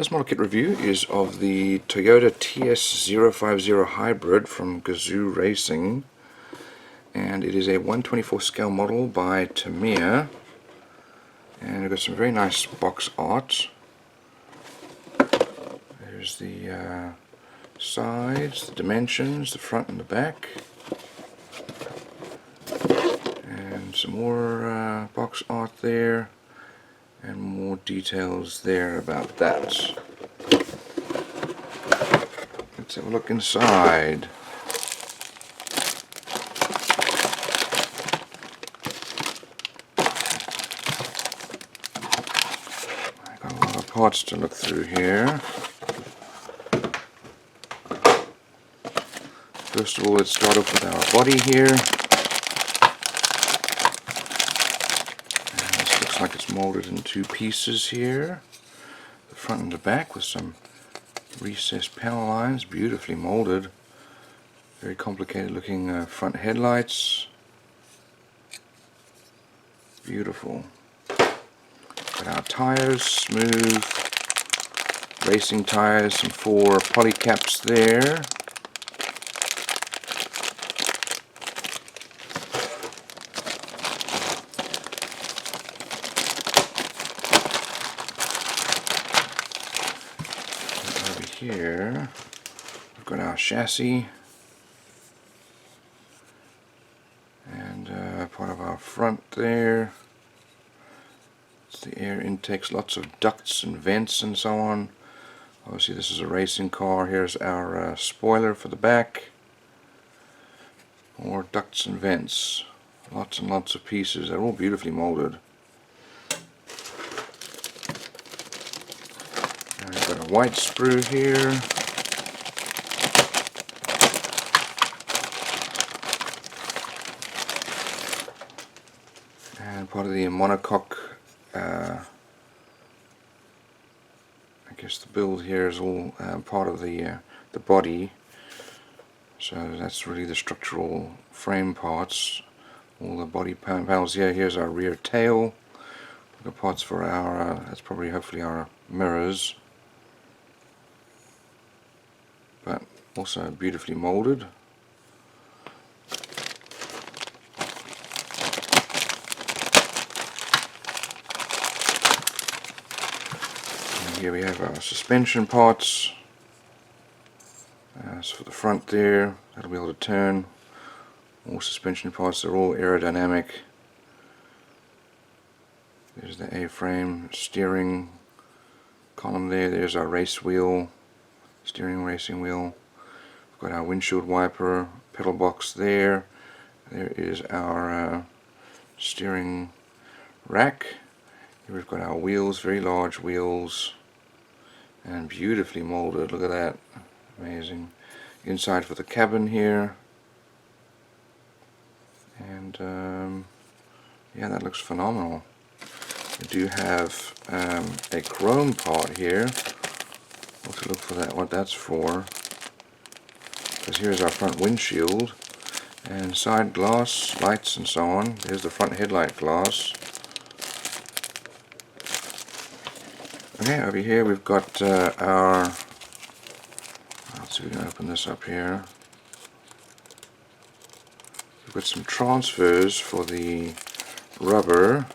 This model kit review is of the Toyota TS050 hybrid from Gazoo Racing, and it is a 1/24 scale model by Tamiya, and we've got some very nice box art. There's the sides, the dimensions, the front and the back, and some more box art there, and more details there about that. Let's have a look inside. I've got a lot of parts to look through here. First of all, let's start off with our body here. Like it's molded in two pieces here, the front and the back, with some recessed panel lines, beautifully molded. Very complicated looking front headlights, beautiful. Got our tires, smooth racing tires, some 4 poly caps there. Here we've got our chassis and part of our front there. It's the air intakes, lots of ducts and vents and so on. Obviously this is a racing car. Here's our spoiler for the back. More ducts and vents, lots and lots of pieces. They're all beautifully molded. Got a white sprue here, and part of the monocoque. I guess the build here is all part of the body, so that's really the structural frame parts. All the body panels here. Here's our rear tail. We've got parts for our that's probably hopefully our mirrors, but also beautifully molded. And here we have our suspension parts. So for the front there, that'll be able to turn. All suspension parts are all aerodynamic. There's the A-frame steering column there. There's our race wheel. Steering racing wheel. We've got our windshield wiper, pedal box there. There is our steering rack. Here we've got our wheels, very large wheels, and beautifully molded. Look at that, amazing. Inside for the cabin here, and yeah, that looks phenomenal. We do have a chrome part here. We'll have to look for that, what that's for, because here's our front windshield and side glass, lights and so on. There's the front headlight glass. Okay, over here we've got our, let's see if we can open this up here. We've got some transfers for the rubber.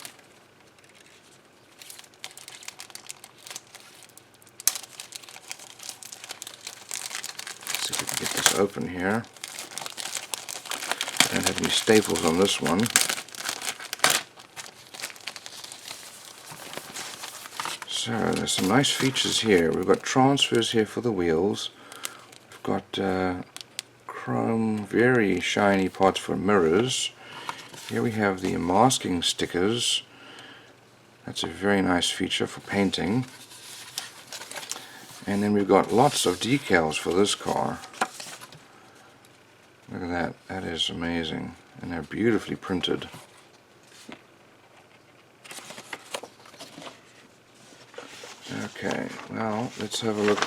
See if we can get this open here. I don't have any staples on this one. So there's some nice features here. We've got transfers here for the wheels. We've got chrome, very shiny parts for mirrors. Here we have the masking stickers. That's a very nice feature for painting. And then we've got lots of decals for this car. Look at that, that is amazing, and they're beautifully printed. Okay, well, let's have a look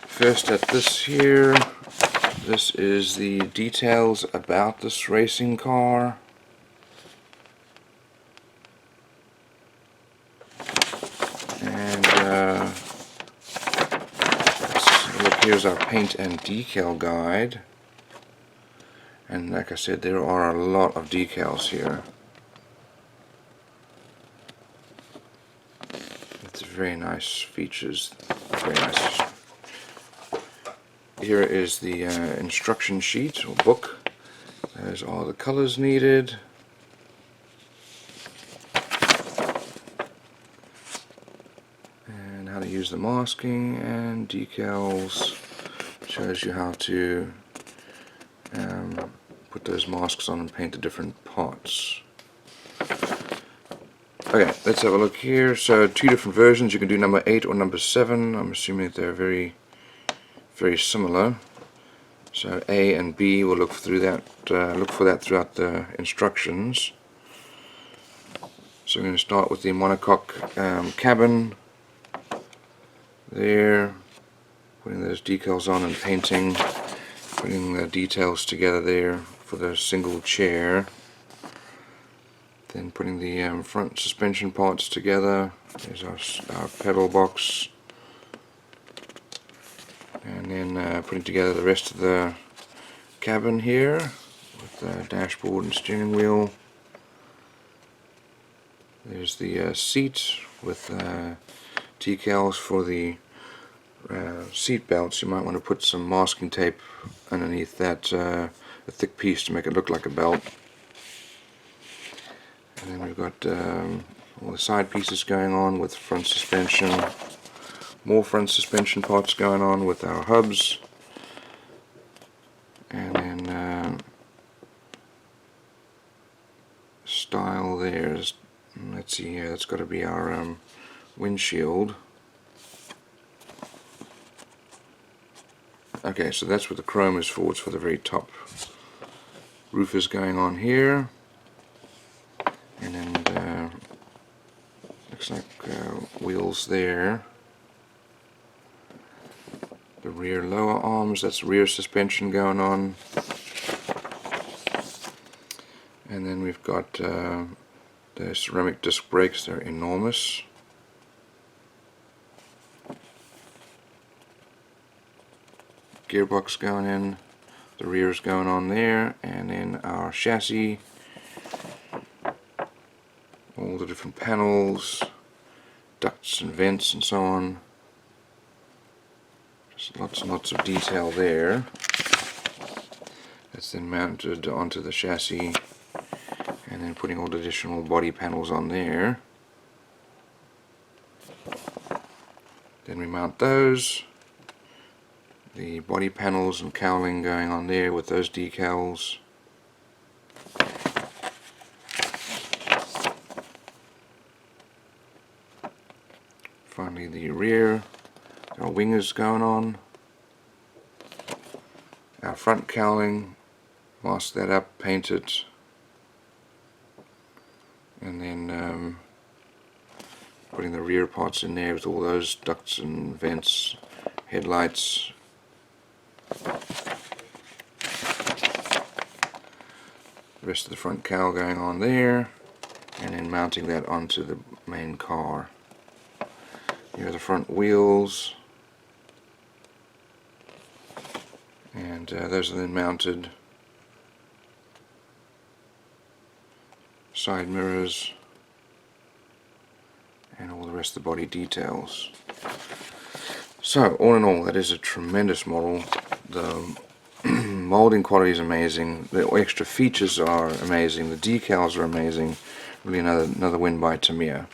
first at this here. This is the details about this racing car. here's our paint and decal guide. And like I said, there are a lot of decals here. It's very nice features. Very nice. Here is the instruction sheet or book. There's all the colors needed. And how to use the masking and decals. Shows you how to put those masks on and paint the different parts. Okay, let's have a look here. So 2 different versions. You can do number 8 or number 7. I'm assuming that they're very similar. So A and B, we'll look through that. Look for that throughout the instructions. So I'm going to start with the monocoque cabin. There, putting those decals on and painting, putting the details together there for the single chair. Then putting the front suspension parts together. There's our pedal box. And then putting together the rest of the cabin here with the dashboard and steering wheel. There's the seat with decals for the seat belts. You might want to put some masking tape underneath that a thick piece to make it look like a belt. And then we've got all the side pieces going on with front suspension. More front suspension parts going on with our hubs. And then style there's, let's see here, that's got to be our windshield. Okay, so that's what the chrome is for. It's for the very top. Roof is going on here. And then looks like wheels there. The rear lower arms, that's rear suspension going on. And then we've got the ceramic disc brakes. They're enormous. Gearbox going in, the rear's going on there, and then our chassis, all the different panels, ducts and vents and so on. Just lots and lots of detail there. That's then mounted onto the chassis, and then putting all the additional body panels on there. Then we mount those. The body panels and cowling going on there with those decals. Finally the rear, our wingers going on. Our front cowling, mask that up, paint it. And then putting the rear parts in there with all those ducts and vents, headlights. The rest of the front cowl going on there, and then mounting that onto the main car. Here are the front wheels, and those are then mounted. Side mirrors, and all the rest of the body details. So all in all, that is a tremendous model. The molding quality is amazing, the extra features are amazing, the decals are amazing. Really another win by Tamiya.